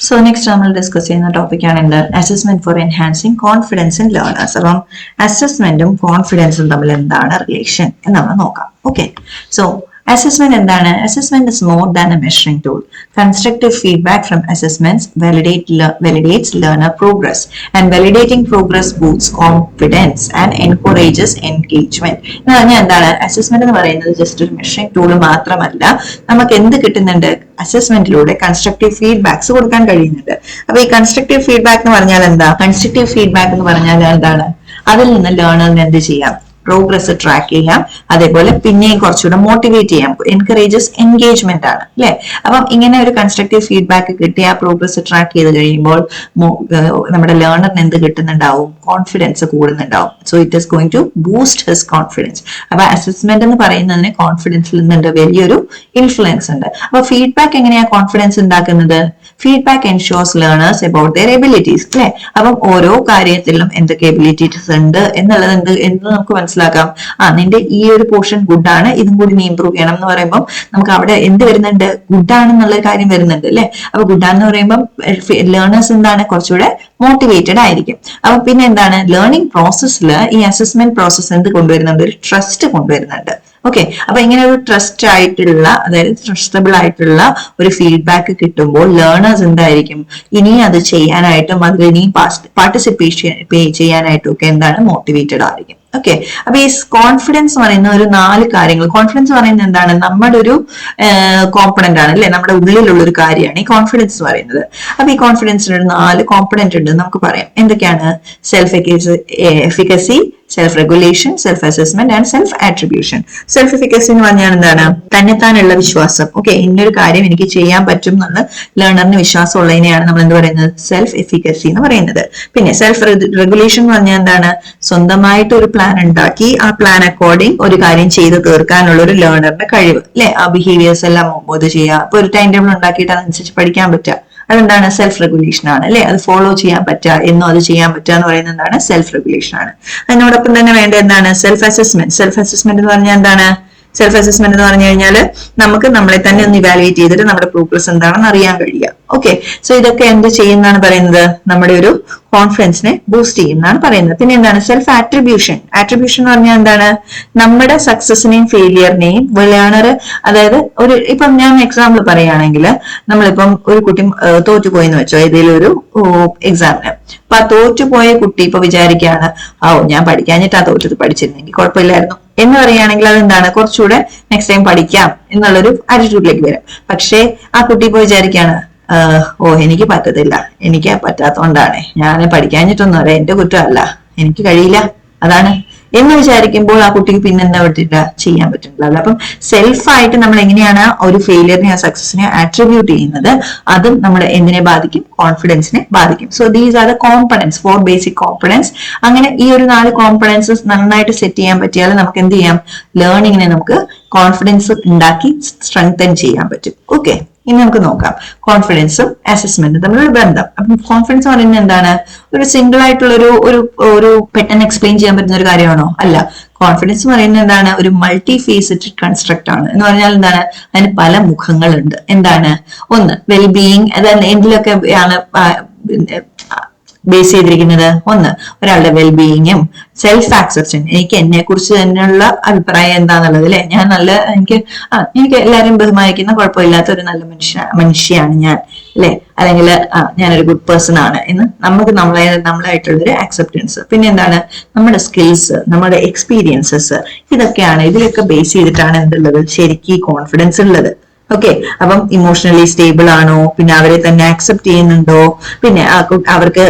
So next we will discuss the topic on assessment for enhancing confidence in learners. About assessment and confidence in the relation. Okay. So assessment is more than a measuring tool. Constructive feedback from assessments validates learner progress, and validating progress boosts confidence and encourages engagement. Assessment is just a measuring tool. അസസ്മെന്റിലൂടെ constructive feedbacks കൊടുക്കാൻ കഴിയുന്നുണ്ട്. അപ്പൊ ഈ constructive feedback എന്ന് പറഞ്ഞാൽ എന്താ? Constructive feedback എന്ന് പറഞ്ഞാൽ എന്താണ്? അതിൽ നിന്ന് ലേണറിന് എന്ത് ചെയ്യാം? പ്രോഗ്രസ് ട്രാക്ക് ചെയ്യാം, അതേപോലെ പിന്നെയും കുറച്ചുകൂടെ മോട്ടിവേറ്റ് ചെയ്യാം. എൻകറേജസ് എൻഗേജ്മെന്റ് ആണ് അല്ലെ? അപ്പം ഇങ്ങനെ ഒരു കൺസ്ട്രക്റ്റീവ് ഫീഡ്ബാക്ക് കിട്ടി ആ പ്രോഗ്രസ് ട്രാക്ക് ചെയ്ത് കഴിയുമ്പോൾ നമ്മുടെ ലേണറിന് എന്ത് കിട്ടുന്നുണ്ടാവും? കോൺഫിഡൻസ് കൂടുന്നുണ്ടാവും. So it is going to boost his confidence. അപ്പൊ അസസ്മെന്റ് എന്ന് പറയുന്നതിന് കോൺഫിഡൻസിൽ നിന്നുണ്ട് വലിയൊരു ഇൻഫ്ലുവൻസ് ഉണ്ട്. അപ്പൊ ഫീഡ്ബാക്ക് എങ്ങനെയാ കോൺഫിഡൻസ് ഉണ്ടാക്കുന്നത്? Feedback ensures learners about their abilities അല്ലെ? അപ്പം ഓരോ കാര്യത്തിലും എന്തൊക്കെ എബിലിറ്റീസ് ഉണ്ട് എന്നുള്ളത് എന്ന് നമുക്ക് മനസ്സിലാക്കാം. നിന്റെ ഈ ഒരു പോർഷൻ ഗുഡ് ആണ്, ഇതും കൂടി നീ ഇംപ്രൂവ് ചെയ്യണം എന്ന് പറയുമ്പോൾ നമുക്ക് അവിടെ എന്ത് വരുന്നുണ്ട്? ഗുഡ് ആണെന്നുള്ള കാര്യം വരുന്നുണ്ട് അല്ലെ? അപ്പൊ ഗുഡ് ആണെന്ന് പറയുമ്പോൾ ലേണേഴ്സ് എന്താണ്? കുറച്ചുകൂടെ മോട്ടിവേറ്റഡ് ആയിരിക്കും. അപ്പൊ പിന്നെ എന്താണ്? ലേണിംഗ് പ്രോസസ്സിൽ ഈ അസസ്മെന്റ് പ്രോസസ്സ് എന്ത് കൊണ്ടുവരുന്നുണ്ട്? ഒരു ട്രസ്റ്റ് കൊണ്ടുവരുന്നുണ്ട്. ഓക്കെ, അപ്പൊ ഇങ്ങനെ ഒരു ട്രസ്റ്റ് ആയിട്ടുള്ള, അതായത് ട്രസ്റ്റബിൾ ആയിട്ടുള്ള ഒരു ഫീഡ്ബാക്ക് കിട്ടുമ്പോൾ ലേണേഴ്സ് എന്തായിരിക്കും? ഇനി അത് ചെയ്യാനായിട്ടും അതിൽ ഇനി പാർട്ടിസിപ്പേഷൻ ചെയ്യാനായിട്ടും ഒക്കെ എന്താണ്? മോട്ടിവേറ്റഡ് ആയിരിക്കും. ഓക്കെ, അപ്പൊ ഈ കോൺഫിഡൻസ് പറയുന്ന ഒരു 4 കാര്യങ്ങൾ. കോൺഫിഡൻസ് പറയുന്നത് എന്താണ്? നമ്മുടെ ഒരു കോമ്പണന്റ് ആണ് അല്ലെ? നമ്മുടെ ഉള്ളിലുള്ള ഒരു കാര്യമാണ് ഈ കോൺഫിഡൻസ് പറയുന്നത്. അപ്പൊ ഈ കോൺഫിഡൻസിന് ഒരു 4 കോമ്പണന്റ് ഉണ്ട് നമുക്ക് പറയാം. എന്തൊക്കെയാണ്? Self efficacy, self regulation, self assessment and self attribution. Self efficacy എന്ന് പറഞ്ഞാൽ എന്താണ്? തന്നെത്താനുള്ള വിശ്വാസം. ഓക്കെ, ഇന്നൊരു കാര്യം എനിക്ക് ചെയ്യാൻ പറ്റും എന്നുള്ള ലേണറിന് വിശ്വാസം ഉള്ളതിനെയാണ് നമ്മൾ എന്ത് പറയുന്നത്? സെൽഫ് എഫിക്കസി എന്ന് പറയുന്നത്. പിന്നെ സെൽഫ് റെഗുലേഷൻ എന്ന് പറഞ്ഞാൽ എന്താണ്? സ്വന്തമായിട്ട് ഒരു പ്ലാൻ ഉണ്ടാക്കി ആ പ്ലാൻ അക്കോർഡിംഗ് ഒരു കാര്യം ചെയ്ത് തീർക്കാനുള്ള ഒരു ലേണറിന്റെ കഴിവ് അല്ലെ? ആ ബിഹേവിയേഴ്സ് എല്ലാം മുമ്പോട്ട് ചെയ്യുക. അപ്പൊ ഒരു ടൈം ടേബിൾ ഉണ്ടാക്കിയിട്ട് അതനുസരിച്ച് പഠിക്കാൻ പറ്റുക, അതെന്താണ്? സെൽഫ് റെഗുലേഷൻ ആണ് അല്ലെ? അത് ഫോളോ ചെയ്യാൻ പറ്റുക, എന്നും അത് ചെയ്യാൻ പറ്റുക എന്ന് പറയുന്നത് എന്താണ്? സെൽഫ് റെഗുലേഷൻ ആണ്. അതിനോടൊപ്പം തന്നെ വേണ്ട എന്താണ്? Self assessment. സെൽഫ് അസസ്മെന്റ് എന്ന് പറഞ്ഞാൽ എന്താണ്? സെൽഫ് അസസ്മെന്റ് എന്ന് പറഞ്ഞു കഴിഞ്ഞാൽ നമുക്ക് നമ്മളെ തന്നെ ഒന്ന് ഇവാലുവേറ്റ് ചെയ്തിട്ട് നമ്മുടെ പ്രോഗ്രസ് എന്താണെന്ന് അറിയാൻ കഴിയുക. ഓക്കെ, സോ ഇതൊക്കെ എന്ത് ചെയ്യുന്നതാണ് പറയുന്നത്? നമ്മുടെ ഒരു കോൺഫിഡൻസിനെ ബൂസ്റ്റ് ചെയ്യുന്നതാണ് പറയുന്നത്. പിന്നെ എന്താണ്? Self attribution. ആട്രിബ്യൂഷൻ എന്ന് പറഞ്ഞാൽ എന്താണ്? നമ്മുടെ സക്സസിനെയും ഫെയിലിയറിനെയും ലേണർ, അതായത് ഇപ്പം ഞാൻ എക്സാമ്പിൾ പറയുകയാണെങ്കിൽ, നമ്മളിപ്പം ഒരു കുട്ടി തോറ്റുപോയി എന്ന് വെച്ചോ ഏതെങ്കിലും ഒരു എക്സാമിന്. അപ്പൊ ആ തോറ്റുപോയ കുട്ടി ഇപ്പൊ വിചാരിക്കുകയാണ്, ഞാൻ പഠിക്കാഞ്ഞിട്ടാ തോറ്റത്, പഠിച്ചിരുന്നെങ്കിൽ കുഴപ്പമില്ലായിരുന്നു എന്ന് പറയുകയാണെങ്കിൽ അതെന്താണ്? കുറച്ചുകൂടെ നെക്സ്റ്റ് ടൈം പഠിക്കാം എന്നുള്ളൊരു ആറ്റിറ്റ്യൂഡിലേക്ക് വരും. പക്ഷേ ആ കുട്ടി ഇപ്പൊ വിചാരിക്കുകയാണ്, എനിക്ക് പറ്റത്തില്ല, എനിക്ക് പറ്റാത്തോണ്ടാണ്, ഞാൻ പഠിക്കാഞ്ഞിട്ടൊന്നുമല്ല, എന്റെ കുറ്റമല്ല, എനിക്ക് കഴിയില്ല, അതാണ് എന്ന് വിചാരിക്കുമ്പോൾ ആ കുട്ടിക്ക് പിന്നെ എന്താ പറ്റില്ല? ചെയ്യാൻ പറ്റുന്നില്ല. അപ്പം സെൽഫായിട്ട് നമ്മൾ എങ്ങനെയാണ് ഒരു ഫെയിലിയറിനെ ആ സക്സസിനെ ആട്രിബ്യൂട്ട് ചെയ്യുന്നത്? അതും നമ്മുടെ എന്തിനെ ബാധിക്കും? കോൺഫിഡൻസിനെ ബാധിക്കും. So these are the components, 4 basic components. അങ്ങനെ ഈ ഒരു 4 കോമ്പണൻസ് നന്നായിട്ട് സെറ്റ് ചെയ്യാൻ പറ്റിയാൽ നമുക്ക് എന്ത് ചെയ്യാം? ലേണിങ്ങിനെ നമുക്ക് കോൺഫിഡൻസ് ഉണ്ടാക്കി സ്ട്രെങ്തൻ ചെയ്യാൻ പറ്റും. ഓക്കെ, ഇനി നമുക്ക് നോക്കാം കോൺഫിഡൻസും അസസ്മെന്റും തമ്മിലുള്ള ബന്ധം. അപ്പം കോൺഫിഡൻസ് പറയുന്നത് എന്താണ്? ഒരു സിംഗിൾ ആയിട്ടുള്ള ഒരു പെട്ടെന്ന് എക്സ്പ്ലെയിൻ ചെയ്യാൻ പറ്റുന്ന ഒരു കാര്യമാണോ? അല്ല. കോൺഫിഡൻസ് പറയുന്നത് എന്താണ്? ഒരു മൾട്ടി ഫേസറ്റഡ് കൺസ്ട്രക്ട് ആണ്. എന്ന് പറഞ്ഞാൽ എന്താണ്? അതിന് പല മുഖങ്ങളുണ്ട്. എന്താണ്? ഒന്ന് വെൽബീയിങ്, അതായത് എന്തിലൊക്കെ ആണ് ബേസ് ചെയ്തിരിക്കുന്നത്? ഒന്ന് ഒരാളുടെ വെൽബീയിങ്ങും സെൽഫ് ആക്സെപ്റ്റൻ, എനിക്ക് എന്നെ കുറിച്ച് തന്നെയുള്ള അഭിപ്രായം എന്താന്നുള്ളത് അല്ലെ? ഞാൻ എനിക്ക് എല്ലാവരും ബഹുമാനിക്കുന്ന കുഴപ്പമില്ലാത്ത ഒരു നല്ല മനുഷ്യയാണ് ഞാൻ അല്ലെ? അല്ലെങ്കിൽ ഞാനൊരു ഗുഡ് പേഴ്സൺ ആണ് എന്ന് നമുക്ക് നമ്മളായിട്ടുള്ളൊരു ആക്സെപ്റ്റൻസ്. പിന്നെ എന്താണ്? നമ്മുടെ സ്കിൽസ്, നമ്മുടെ എക്സ്പീരിയൻസസ്, ഇതൊക്കെയാണ്. ഇതിലൊക്കെ ബേസ് ചെയ്തിട്ടാണ് എന്തുള്ളത്? ശരിക്കും കോൺഫിഡൻസ് ഉള്ളത്. ഓക്കെ, അപ്പം ഇമോഷണലി സ്റ്റേബിൾ ആണോ? പിന്നെ അവരെ തന്നെ ആക്സെപ്റ്റ് ചെയ്യുന്നുണ്ടോ? പിന്നെ അവർക്ക്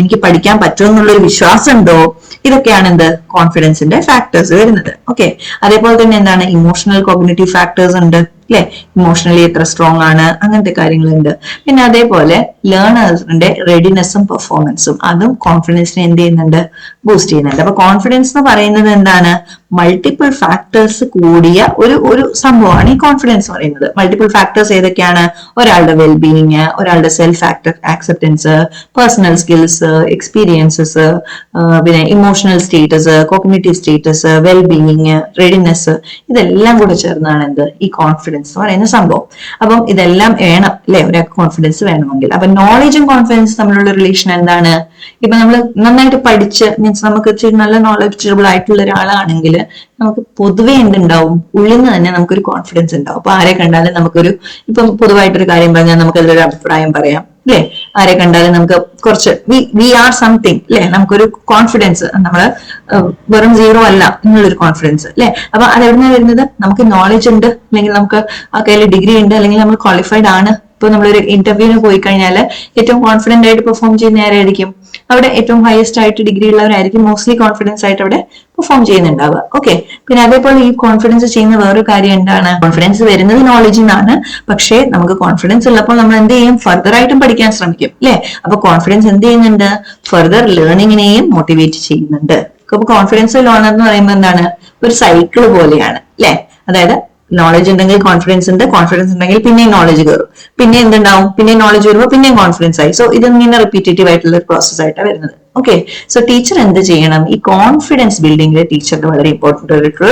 എനിക്ക് പഠിക്കാൻ പറ്റുമെന്നുള്ളൊരു വിശ്വാസം ഉണ്ടോ? ഇതൊക്കെയാണ് എന്ത്? കോൺഫിഡൻസിന്റെ ഫാക്ടേഴ്സ് വരുന്നത്. ഓക്കെ, അതേപോലെ തന്നെ എന്താണ്? ഇമോഷണൽ കോഗ്നിറ്റീവ് ഫാക്ടേഴ്സ് ഉണ്ട് അല്ലെ? ഇമോഷണലി എത്ര സ്ട്രോങ് ആണ്, അങ്ങനത്തെ കാര്യങ്ങളുണ്ട്. പിന്നെ അതേപോലെ ലേണേഴ്സിന്റെ റെഡിനെസ്സും പെർഫോമൻസും, അതും കോൺഫിഡൻസിനെ എന്ത് ചെയ്യുന്നുണ്ട്? ബൂസ്റ്റ് ചെയ്യുന്നുണ്ട്. അപ്പൊ കോൺഫിഡൻസ് എന്ന് പറയുന്നത് എന്താണ്? മൾട്ടിപ്പിൾ ഫാക്ടേഴ്സ് കൂടിയ ഒരു സംഭവമാണ് ഈ കോൺഫിഡൻസ് പറയുന്നത്. മൾട്ടിപ്പിൾ ഫാക്ടേഴ്സ് ഏതൊക്കെയാണ്? ഒരാളുടെ വെൽബീയിങ്, ഒരാളുടെ self acceptance, personal skills, experiences, പിന്നെ emotional status, cognitive status, wellbeing, readiness, ഇതെല്ലാം കൂടെ ചേർന്നാണ് എന്ത് ഈ കോൺഫിഡൻസ് എന്ന് പറയുന്ന സംഭവം. അപ്പം ഇതെല്ലാം വേണം അല്ലെ ഒരാൾക്ക് കോൺഫിഡൻസ് വേണമെങ്കിൽ. അപ്പൊ നോളജും കോൺഫിഡൻസ് തമ്മിലുള്ള റിലേഷൻ എന്താണ്? ഇപ്പൊ നമ്മൾ നന്നായിട്ട് പഠിച്ച് മീൻസ് നമുക്ക് നല്ല നോളജബിൾ ആയിട്ടുള്ള ഒരാളാണെങ്കിൽ നമുക്ക് പൊതുവെ എന്തുണ്ടാവും? ഉള്ളിൽ നിന്ന് തന്നെ നമുക്കൊരു കോൺഫിഡൻസ് ഉണ്ടാവും. അപ്പൊ ആരെ കണ്ടാലും നമുക്കൊരു, ഇപ്പം പൊതുവായിട്ടൊരു കാര്യം പറഞ്ഞാൽ നമുക്ക് അതിലൊരു അഭിപ്രായം പറയാം അല്ലെ. ആരെ കണ്ടാലും നമുക്ക് കുറച്ച് വി ആർ സംതിങ് അല്ലെ, നമുക്കൊരു കോൺഫിഡൻസ്, നമ്മള് വെറും സീറോ അല്ല എന്നുള്ളൊരു കോൺഫിഡൻസ് അല്ലെ. അപ്പൊ അതെവിടുന്ന വരുന്നത്? നമുക്ക് നോളജ് ഉണ്ട്, അല്ലെങ്കിൽ നമുക്ക് ആ കയ്യിൽ ഡിഗ്രി ഉണ്ട്, അല്ലെങ്കിൽ നമ്മൾ ക്വാളിഫൈഡ് ആണ്. ഇപ്പൊ നമ്മളൊരു ഇന്റർവ്യൂവിന് പോയി കഴിഞ്ഞാൽ ഏറ്റവും കോൺഫിഡന്റ് ആയിട്ട് പെർഫോം ചെയ്യുന്ന ആരായിരിക്കും? അവിടെ ഏറ്റവും ഹയസ്റ്റ് ആയിട്ട് ഡിഗ്രി ഉള്ളവരായിരിക്കും മോസ്റ്റ്ലി കോൺഫിഡൻസ് ആയിട്ട് അവിടെ പെർഫോം ചെയ്യുന്നുണ്ടാവുക. ഓക്കെ, പിന്നെ അതേപോലെ ഈ കോൺഫിഡൻസ് ചെയ്യുന്ന വേറൊരു കാര്യം എന്താണ്? കോൺഫിഡൻസ് വരുന്നത് നോളജിൽ നിന്നാണ്. പക്ഷേ നമുക്ക് കോൺഫിഡൻസ് ഉള്ളപ്പോൾ നമ്മൾ എന്ത് ചെയ്യും? ഫർദർ ആയിട്ടും പഠിക്കാൻ ശ്രമിക്കും അല്ലെ. അപ്പൊ കോൺഫിഡൻസ് എന്ത് ചെയ്യുന്നുണ്ട്? ഫർദർ ലേണിങ്ങിനെയും മോട്ടിവേറ്റ് ചെയ്യുന്നുണ്ട്. അപ്പൊ കോൺഫിഡൻസ് ലേണർ എന്ന് പറയുമ്പോൾ എന്താണ്? ഒരു സൈക്കിൾ പോലെയാണ് അല്ലെ. അതായത് നോളജ് ഉണ്ടെങ്കിൽ കോൺഫിഡൻസ് ഉണ്ട്, കോൺഫിഡൻസ് ഉണ്ടെങ്കിൽ പിന്നെയും നോളജ് കയറും, പിന്നെ എന്തുണ്ടാവും? പിന്നെ നോളജ് വരുമ്പോൾ പിന്നെയും കോൺഫിഡൻസ് ആയി. സോ ഇതിങ്ങനെ റിപ്പീറ്റേറ്റീവ് ആയിട്ടുള്ള ഒരു പ്രോസസ് ആയിട്ടാണ് വരുന്നത്. ഓക്കെ, സോ ടീച്ചർ എന്ത് ചെയ്യണം? ഈ കോൺഫിഡൻസ് ബിൽഡിംഗിൽ ടീച്ചറുടെ വളരെ ഇമ്പോർട്ടന്റ് ആയിട്ടുള്ള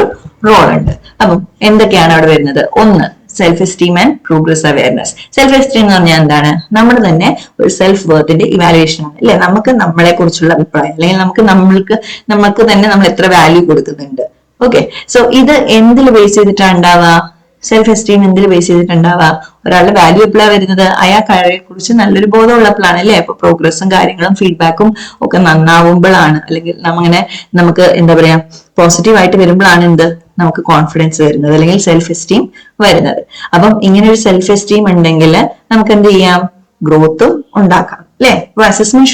റോൾ ഉണ്ട്. അപ്പം എന്തൊക്കെയാണ് അവിടെ വരുന്നത്? ഒന്ന്, self esteem and progress awareness. Self esteem എന്ന് പറഞ്ഞാൽ എന്താണ്? നമ്മൾ തന്നെ ഒരു സെൽഫ് വർത്തിന്റെ ഇവാലുവേഷൻ ആണ് അല്ലെ. നമുക്ക് നമ്മളെ കുറിച്ചുള്ള അഭിപ്രായം, അല്ലെങ്കിൽ നമുക്ക് തന്നെ നമ്മൾ എത്ര വാല്യൂ കൊടുക്കുന്നുണ്ട്. ഓക്കെ, സോ ഇത് എന്തിൽ ബേസ് ചെയ്തിട്ടാണ് ഉണ്ടാവുക? സെൽഫ് എസ്റ്റീം എന്തിൽ ബേസ് ചെയ്തിട്ടുണ്ടാവുക? ഒരാളുടെ വാല്യൂ എപ്പോഴാണ് വരുന്നത്? അയാളെ കുറിച്ച് നല്ലൊരു ബോധമുള്ളപ്പോഴാണ് അല്ലെ. അപ്പൊ പ്രോഗ്രസും കാര്യങ്ങളും ഫീഡ്ബാക്കും ഒക്കെ നന്നാവുമ്പോഴാണ്, അല്ലെങ്കിൽ നമുക്ക് എന്താ പറയാ പോസിറ്റീവ് ആയിട്ട് വരുമ്പോഴാണ് എന്ത് നമുക്ക് കോൺഫിഡൻസ് വരുന്നത്, അല്ലെങ്കിൽ സെൽഫ് എസ്റ്റീം വരുന്നത്. അപ്പം ഇങ്ങനെ ഒരു സെൽഫ് എസ്റ്റീം ഉണ്ടെങ്കിൽ നമുക്ക് എന്ത് ചെയ്യാം? ഗ്രോത്തും ഉണ്ടാക്കാം അല്ലെ. അപ്പൊ assessment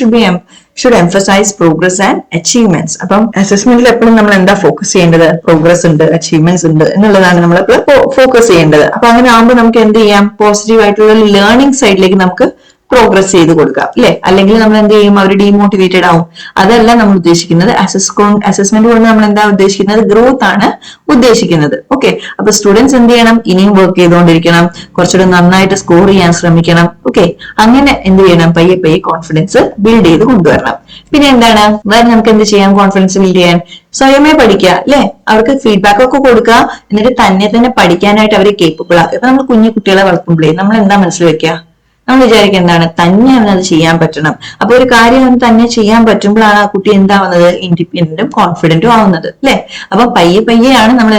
should emphasise progress and achievements. അപ്പം അസസ്മെന്റിൽ എപ്പോഴും നമ്മൾ എന്താ ഫോക്കസ് ചെയ്യേണ്ടത്? പ്രോഗ്രസ് ഉണ്ട്, അച്ചീവ്മെന്റ്സ് ഉണ്ട് എന്നുള്ളതാണ് നമ്മൾ ഫോക്കസ് ചെയ്യേണ്ടത്. അപ്പൊ അങ്ങനെ ആകുമ്പോൾ നമുക്ക് എന്ത് ചെയ്യാം? പോസിറ്റീവ് ആയിട്ടുള്ള ലേണിംഗ് സൈഡിലേക്ക് നമുക്ക് പ്രോഗ്രസ് ചെയ്ത് കൊടുക്കാം അല്ലെ. അല്ലെങ്കിൽ നമ്മൾ എന്ത് ചെയ്യും? അവർ ഡീമോട്ടിവേറ്റഡ് ആവും. അതല്ല നമ്മൾ ഉദ്ദേശിക്കുന്നത്. അസസ്മെന്റ് കൊണ്ട് നമ്മൾ എന്താ ഉദ്ദേശിക്കുന്നത്? ഗ്രോത്ത് ആണ് ഉദ്ദേശിക്കുന്നത്. ഓക്കെ, അപ്പൊ സ്റ്റുഡൻസ് എന്ത് ചെയ്യണം? ഇനിയും വർക്ക് ചെയ്തുകൊണ്ടിരിക്കണം, കുറച്ചുകൂടെ നന്നായിട്ട് സ്കോർ ചെയ്യാൻ ശ്രമിക്കണം. ഓക്കെ, അങ്ങനെ എന്ത് ചെയ്യണം? പയ്യെ പയ്യെ കോൺഫിഡൻസ് ബിൽഡ് ചെയ്ത് കൊണ്ടുവരണം. പിന്നെ എന്താണ് വേറെ നമുക്ക് എന്ത് ചെയ്യാം? കോൺഫിഡൻസ് ബിൽഡ് ചെയ്യാൻ സ്വയമേ പഠിക്കുക അല്ലെ. അവർക്ക് ഫീഡ്ബാക്ക് ഒക്കെ കൊടുക്കുക, എന്നിട്ട് തന്നെ പഠിക്കാനായിട്ട് അവരെ കേപ്പബിൾ ആക്കുക. ഇപ്പൊ നമ്മൾ കുഞ്ഞു കുട്ടികളെ വളർത്തുമ്പോഴേ നമ്മൾ എന്താ മനസ്സിൽ വെക്കുക? നമ്മൾ വിചാരിക്കുക എന്താണ്? തന്നെ അവനത് ചെയ്യാൻ പറ്റണം. അപ്പൊ ഒരു കാര്യം അവന് തന്നെ ചെയ്യാൻ പറ്റുമ്പോഴാണ് ആ കുട്ടി എന്താവുന്നത്? ഇൻഡിപെൻഡന്റും കോൺഫിഡന്റും ആവുന്നത് അല്ലെ. അപ്പൊ പയ്യെ പയ്യെയാണ് നമ്മൾ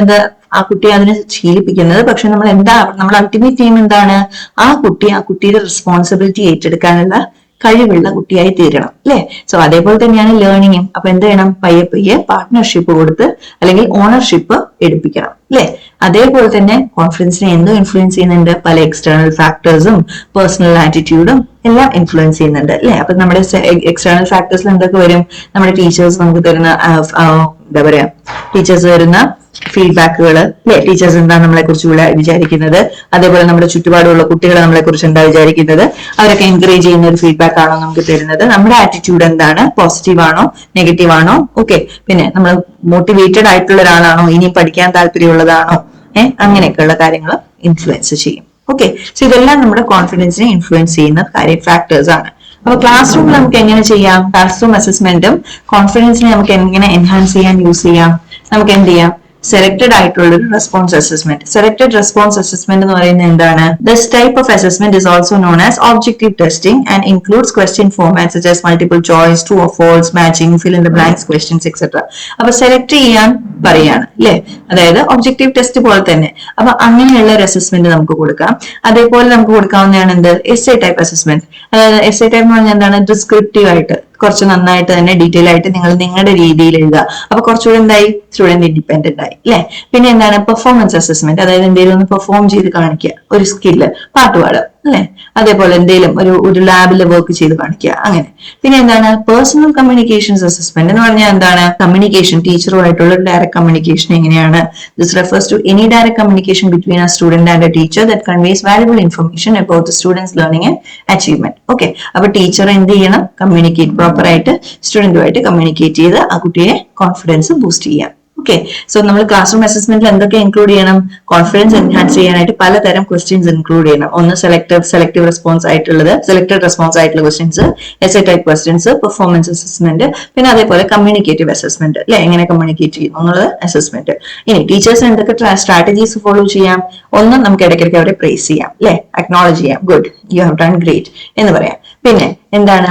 ആ കുട്ടിയെ അതിനെ ശീലിപ്പിക്കുന്നത്. പക്ഷെ നമ്മൾ അൾട്ടിമേറ്റ് ടീം എന്താണ്? ആ കുട്ടിയുടെ റെസ്പോൺസിബിലിറ്റി ഏറ്റെടുക്കാനുള്ള കഴിവുള്ള കുട്ടിയായി തീരണം അല്ലെ. സോ അതേപോലെ തന്നെയാണ് ലേണിംഗും. അപ്പൊ എന്ത് ചെയ്യണം? പയ്യെ പയ്യെ പാർട്ട്ണർഷിപ്പ് കൊടുത്ത് അല്ലെങ്കിൽ ഓണർഷിപ്പ് എടുപ്പിക്കണം അല്ലെ. അതേപോലെ തന്നെ കോൺഫിഡൻസിനെ എന്തോ ഇൻഫ്ലുവൻസ് ചെയ്യുന്നുണ്ട്? പല എക്സ്റ്റേണൽ ഫാക്ടേഴ്സും പേഴ്സണൽ ആറ്റിറ്റ്യൂഡും എല്ലാം ഇൻഫ്ലുവൻസ് ചെയ്യുന്നുണ്ട് അല്ലെ. അപ്പൊ നമ്മുടെ എക്സ്റ്റേണൽ ഫാക്ടേഴ്സിൽ എന്തൊക്കെ വരും? നമ്മുടെ ടീച്ചേഴ്സ് നമുക്ക് തരുന്ന എന്താ പറയാ ടീച്ചേഴ്സ് തരുന്ന ഫീഡ്ബാക്കുകൾ അല്ലെ. ടീച്ചേഴ്സ് എന്താ നമ്മളെ കുറിച്ച് വിചാരിക്കുന്നത്? അതേപോലെ നമ്മുടെ ചുറ്റുപാടുള്ള കുട്ടികൾ നമ്മളെ കുറിച്ച് എന്താ വിചാരിക്കുന്നത്? അവരൊക്കെ എൻകറേജ് ചെയ്യുന്ന ഒരു ഫീഡ്ബാക്ക് ആണോ നമുക്ക് തരുന്നത്? നമ്മുടെ ആറ്റിറ്റ്യൂഡ് എന്താണ്? പോസിറ്റീവ് ആണോ നെഗറ്റീവ് ആണോ? ഓക്കെ, പിന്നെ നമ്മൾ മോട്ടിവേറ്റഡ് ആയിട്ടുള്ള ഒരാളാണോ? ഇനിയും പഠിക്കാൻ താല്പര്യമുള്ളതാണോ? അങ്ങനെയൊക്കെയുള്ള കാര്യങ്ങൾ ഇൻഫ്ലുവൻസ് ചെയ്യും. ഓക്കെ, സോ ഇതെല്ലാം നമ്മുടെ കോൺഫിഡൻസിനെ ഇൻഫ്ലുവൻസ് ചെയ്യുന്ന ഫാക്ടേഴ്സ് ആണ്. അപ്പൊ ക്ലാസ് റൂമിൽ നമുക്ക് എങ്ങനെ ചെയ്യാം? ക്ലാസ് റൂം അസസ്മെന്റും കോൺഫിഡൻസിനെ നമുക്ക് എങ്ങനെ എൻഹാൻസ് ചെയ്യാൻ യൂസ് ചെയ്യാം? നമുക്ക് എന്ത് ചെയ്യാം? സെലക്ടഡ് ആയിട്ടുള്ള ഒരു response assessment. Selected response assessment എന്ന് പറയുന്നത് എന്താണ്? This type of assessment is also known as objective testing and includes question formats such as multiple choice, true or false, matching, fill in the blanks questions etcetera. അപ്പൊ select ചെയ്യാൻ പറയാണ് അല്ലെ. അതായത് objective test പോലെ തന്നെ. അപ്പൊ അങ്ങനെയുള്ള ഒരു അസസ്മെന്റ് നമുക്ക് കൊടുക്കാം. അതേപോലെ നമുക്ക് കൊടുക്കാവുന്നതാണ് എന്ത്? Essay type assessment. അതായത് എസ്സേ ടൈപ്പ് എന്ന് പറഞ്ഞാൽ എന്താണ്? ഡിസ്ക്രിപ്റ്റീവ് ആയിട്ട് കുറച്ച് നന്നായിട്ട് തന്നെ ഡീറ്റെയിൽ ആയിട്ട് നിങ്ങൾ നിങ്ങളുടെ രീതിയിൽ എഴുതുക. അപ്പൊ കുറച്ചുകൂടെ എന്തായി? സ്റ്റുഡന്റ് ഇൻഡിപെൻഡന്റ് ആയി അല്ലെ. പിന്നെ എന്താണ്? Performance assessment. അതായത് എന്തെങ്കിലും ഒന്ന് പെർഫോം ചെയ്ത് കാണിക്കുക, ഒരു സ്കില്ല്, പാട്ട് പാടുക അല്ലെ. അതേപോലെ എന്തെങ്കിലും ഒരു ലാബിൽ വർക്ക് ചെയ്ത് കാണിക്കുക, അങ്ങനെ. പിന്നെ എന്താണ്? പേഴ്സണൽ കമ്മ്യൂണിക്കേഷൻസ് അസസ്മെന്റ് എന്ന് പറഞ്ഞാൽ എന്താണ്? കമ്മ്യൂണിക്കേഷൻ, ടീച്ചറുമായിട്ടുള്ള ഡയറക്ട് കമ്മ്യൂണിക്കേഷൻ എങ്ങനെയാണ്? This refers to any direct communication between a student and a teacher that conveys valuable information about the student's learning and achievement. Okay, അപ്പൊ ടീച്ചർ എന്ത് ചെയ്യണം? കമ്മ്യൂണിക്കേറ്റ് പ്രോപ്പർ ആയിട്ട് സ്റ്റുഡന്റുമായിട്ട് communicate ചെയ്ത് ആ കുട്ടിയെ കോൺഫിഡൻസ് ബൂസ്റ്റ് ചെയ്യാം. Okay, so നമ്മൾ class room അസസ്മെന്റിൽ എന്തൊക്കെ ഇൻക്ലൂഡ് ചെയ്യണം? കോൺഫിഡൻസ് എൻഹാൻസ് ചെയ്യാനായിട്ട് പലതരം ക്വസ്റ്റ്യൻസ് ഇൻക്ലൂഡ് ചെയ്യണം. ഒന്ന് സെലക്ടീവ് റെസ്പോൺസ് ആയിട്ടുള്ളത്, സെലക്ടഡ് റെസ്പോൺസ് ആയിട്ടുള്ള questions, SA type questions, performance assessment, പിന്നെ അതേപോലെ കമ്മ്യൂണിക്കേറ്റീവ് അസസ്മെന്റ് അല്ലെ, എങ്ങനെ കമ്മ്യൂണിക്കേറ്റ് ചെയ്യുന്നു എന്നുള്ളത് അസസ്മെന്റ്. ഇനി ടീച്ചേഴ്സ് എന്തൊക്കെ സ്ട്രാറ്റജീസ് ഫോളോ ചെയ്യാം? ഒന്ന്, നമുക്ക് ഇടയ്ക്കിടയ്ക്ക് അവരെ പ്രൈസ് ചെയ്യാം അല്ലെ, അക്നോളജ് ചെയ്യാം, good, you have done great എന്ന് പറയാം. പിന്നെ എന്താണ്,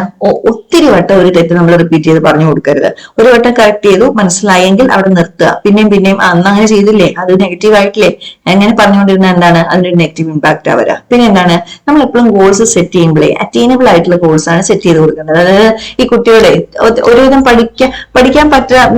ഒത്തിരി വട്ടം ഒരു തെറ്റ് നമ്മൾ റിപ്പീറ്റ് ചെയ്ത് പറഞ്ഞു കൊടുക്കരുത്. ഒരു വട്ടം കറക്റ്റ് ചെയ്തു, മനസ്സിലായെങ്കിൽ അവിടെ നിർത്തുക. പിന്നെയും അന്ന് അങ്ങനെ ചെയ്തില്ലേ, അത് നെഗറ്റീവ് ആയിട്ടില്ലേ, എങ്ങനെ പറഞ്ഞുകൊണ്ടിരുന്ന എന്താണ് അതിന്റെ നെഗറ്റീവ് ഇമ്പാക്ട് ആവുക. പിന്നെ എന്താണ്, നമ്മൾ എപ്പോഴും ഗോൾസ് സെറ്റ് ചെയ്യുമ്പോഴേ അറ്റൈനബിൾ ആയിട്ടുള്ള ഗോൾസ് ആണ് സെറ്റ് ചെയ്ത് കൊടുക്കേണ്ടത്. അതായത് ഈ കുട്ടികളെ ഒരുവിധം പഠിക്കാൻ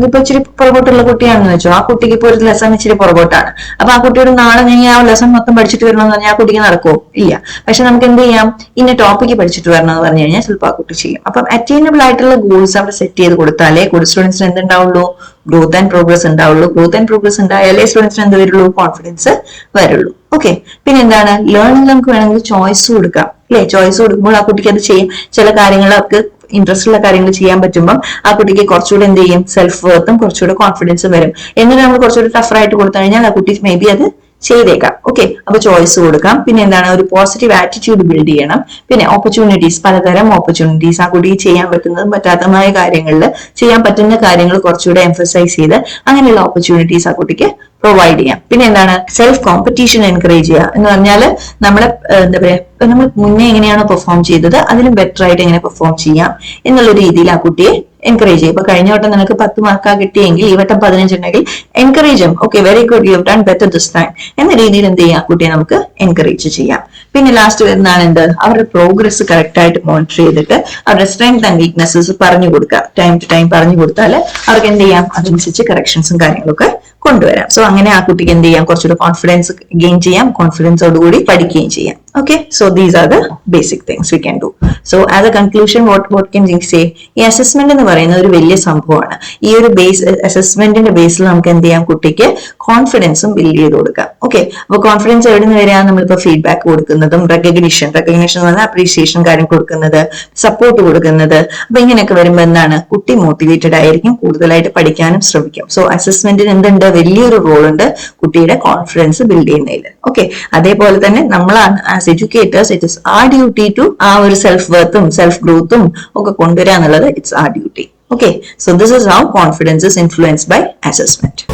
ഇപ്പൊ ഇച്ചിരി പുറകോട്ടുള്ള കുട്ടിയാണെന്ന് വെച്ചോ, ആ കുട്ടിക്ക് ഇപ്പൊ ഒരു ലെസൺ ഇച്ചിരി പുറകോട്ടാണ്. അപ്പൊ ആ കുട്ടിയോട് നാളെ ഞാൻ ആ ലെസൺ മൊത്തം പഠിച്ചിട്ട് വരണമെന്ന് പറഞ്ഞാൽ ആ കുട്ടിക്ക് നടക്കുമോ? ഇല്ല. പക്ഷെ നമുക്ക് എന്ത് ചെയ്യാം, ഇന്ന ടോപ്പിക്ക് പഠിച്ചിട്ട് വരണം എന്ന് പറഞ്ഞു കഴിഞ്ഞാൽ ചിലപ്പോൾ ആ കുട്ടി ചെയ്യും. അപ്പം അറ്റൈനബിൾ ആയിട്ടുള്ള ഗോൾസ് അവിടെ സെറ്റ് ചെയ്ത് കൊടുത്താലേ കൂടുതൽ സ്റ്റുഡൻസിന് എന്തുണ്ടാവുള്ളൂ, ഗ്രോത്ത് ആൻഡ് പ്രോഗ്രസ് ഉണ്ടാവുള്ളൂ. ഗ്രോത്ത് ആൻഡ് പ്രോഗ്രസ് ഉണ്ടായാലേ സ്റ്റുഡൻസിന് എന്ത് വരുള്ളൂ, കോൺഫിഡൻസ് വരുള്ളൂ. ഓക്കെ, പിന്നെ എന്താണ്, ലേണിംഗ് നമുക്ക് വേണമെങ്കിൽ ചോയ്സ് കൊടുക്കാം അല്ലെ. ചോയ്സ് കൊടുക്കുമ്പോൾ ആ കുട്ടിക്ക് അത് ചെയ്യും. ചില കാര്യങ്ങൾ അവർക്ക് ഇൻട്രസ്റ്റ് ഉള്ള കാര്യങ്ങൾ ചെയ്യാൻ പറ്റുമ്പോൾ ആ കുട്ടിക്ക് കുറച്ചുകൂടെ എന്ത് ചെയ്യും, സെൽഫ് വർത്തും കുറച്ചുകൂടെ കോൺഫിഡൻസ് വരും. എന്നിട്ട് നമ്മൾ കുറച്ചുകൂടെ ടഫറായിട്ട് കൊടുത്തു കഴിഞ്ഞാൽ ആ കുട്ടി മേ ബി അത് ചെയ്തേക്കാം. ഓക്കെ, അപ്പൊ ചോയ്സ് കൊടുക്കാം. പിന്നെ എന്താണ്, ഒരു പോസിറ്റീവ് ആറ്റിറ്റ്യൂഡ് ബിൽഡ് ചെയ്യണം. പിന്നെ ഓപ്പർച്യൂണിറ്റീസ്, പലതരം ഓപ്പർച്യൂണിറ്റീസ്, ആ കുട്ടിക്ക് ചെയ്യാൻ പറ്റുന്നതും പറ്റാത്തതുമായ കാര്യങ്ങളിൽ ചെയ്യാൻ പറ്റുന്ന കാര്യങ്ങൾ കുറച്ചുകൂടെ എംഫസൈസ് ചെയ്ത് അങ്ങനെയുള്ള ഓപ്പർച്യൂണിറ്റീസ് ആ കുട്ടിക്ക് പ്രൊവൈഡ് ചെയ്യാം. പിന്നെ എന്താണ്, സെൽഫ് കോമ്പറ്റീഷൻ എൻകറേജ് ചെയ്യുക എന്ന് പറഞ്ഞാല് നമ്മളെ എന്താ പറയാ, നമ്മൾ മുന്നേ എങ്ങനെയാണോ പെർഫോം ചെയ്തത് അതിലും ബെറ്റർ ആയിട്ട് എങ്ങനെ പെർഫോം ചെയ്യാം എന്നുള്ള രീതിയിൽ ആ കുട്ടിയെ എൻകറേജ് ചെയ്യും. ഇപ്പൊ കഴിഞ്ഞ വട്ടം നിനക്ക് 10 മാർക്കാ കിട്ടിയെങ്കിൽ ഈ വട്ടം 15 ഉണ്ടെങ്കിൽ എൻകറേജ് ചെയ്യും. Okay, very good, you have done better this time എന്ന രീതിയിൽ എന്ത് ചെയ്യാം, കുട്ടിയെ നമുക്ക് എൻകറേജ് ചെയ്യാം. പിന്നെ ലാസ്റ്റ് വരുന്നതാണ് എന്ത്, അവരുടെ പ്രോഗ്രസ് കറക്റ്റ് ആയിട്ട് മോണിറ്റർ ചെയ്തിട്ട് അവരുടെ സ്ട്രെങ്ത് ആൻഡ് വീക്ക്നെസ്സസ് പറഞ്ഞു കൊടുക്കുക. ടൈം ടു ടൈം പറഞ്ഞു കൊടുത്താൽ അവർക്ക് എന്ത് ചെയ്യാം, അതനുസരിച്ച് കറക്ഷൻസും കാര്യങ്ങളൊക്കെ കൊണ്ടുവരാം. സോ അങ്ങനെ ആ കുട്ടിക്ക് എന്ത് ചെയ്യാം, കുറച്ചുകൂടി കോൺഫിഡൻസ് ഗെയിൻ ചെയ്യാം, കോൺഫിഡൻസോടുകൂടി പഠിക്കുകയും ചെയ്യാം. Okay, so these are the basic things we can do. So as a conclusion, what can we say? ഈ അസസ്മെന്റ് എന്ന് പറയുന്നത് ഒരു വലിയ സംഭവമാണ്. ഈ ഒരു അസസ്മെന്റിന്റെ ബേസിൽ നമുക്ക് എന്ത് ചെയ്യാം, കുട്ടിക്ക് കോൺഫിഡൻസും ബിൽഡ് ചെയ്ത് കൊടുക്കാം. ഓക്കെ, അപ്പൊ കോൺഫിഡൻസ് എവിടെ നിന്ന് വരിക, നമ്മളിപ്പോ ഫീഡ്ബാക്ക് കൊടുക്കുന്നതും റെക്കഗ്നിഷൻ എന്ന് പറഞ്ഞാൽ അപ്രീസിയേഷൻ കാര്യം കൊടുക്കുന്നത്, സപ്പോർട്ട് കൊടുക്കുന്നത്. അപ്പൊ ഇങ്ങനെയൊക്കെ വരുമ്പോൾ എന്താണ്, കുട്ടി മോട്ടിവേറ്റഡ് ആയിരിക്കും, കൂടുതലായിട്ട് പഠിക്കാനും ശ്രമിക്കും. സോ അസസ്മെന്റിന് എന്തുണ്ട്, വലിയൊരു റോൾ ഉണ്ട് കുട്ടിയുടെ കോൺഫിഡൻസ് ബിൽഡ് ചെയ്യുന്നതിൽ. ഓക്കെ, അതേപോലെ തന്നെ നമ്മളാണ് as educators, it is our duty to ആ ഒരു സെൽഫ് വർത്തും സെൽഫ് ഗ്രോത്തും ഒക്കെ കൊണ്ടുവരാന്നുള്ളത്, it's our duty. Okay, so this is how confidence is influenced by assessment.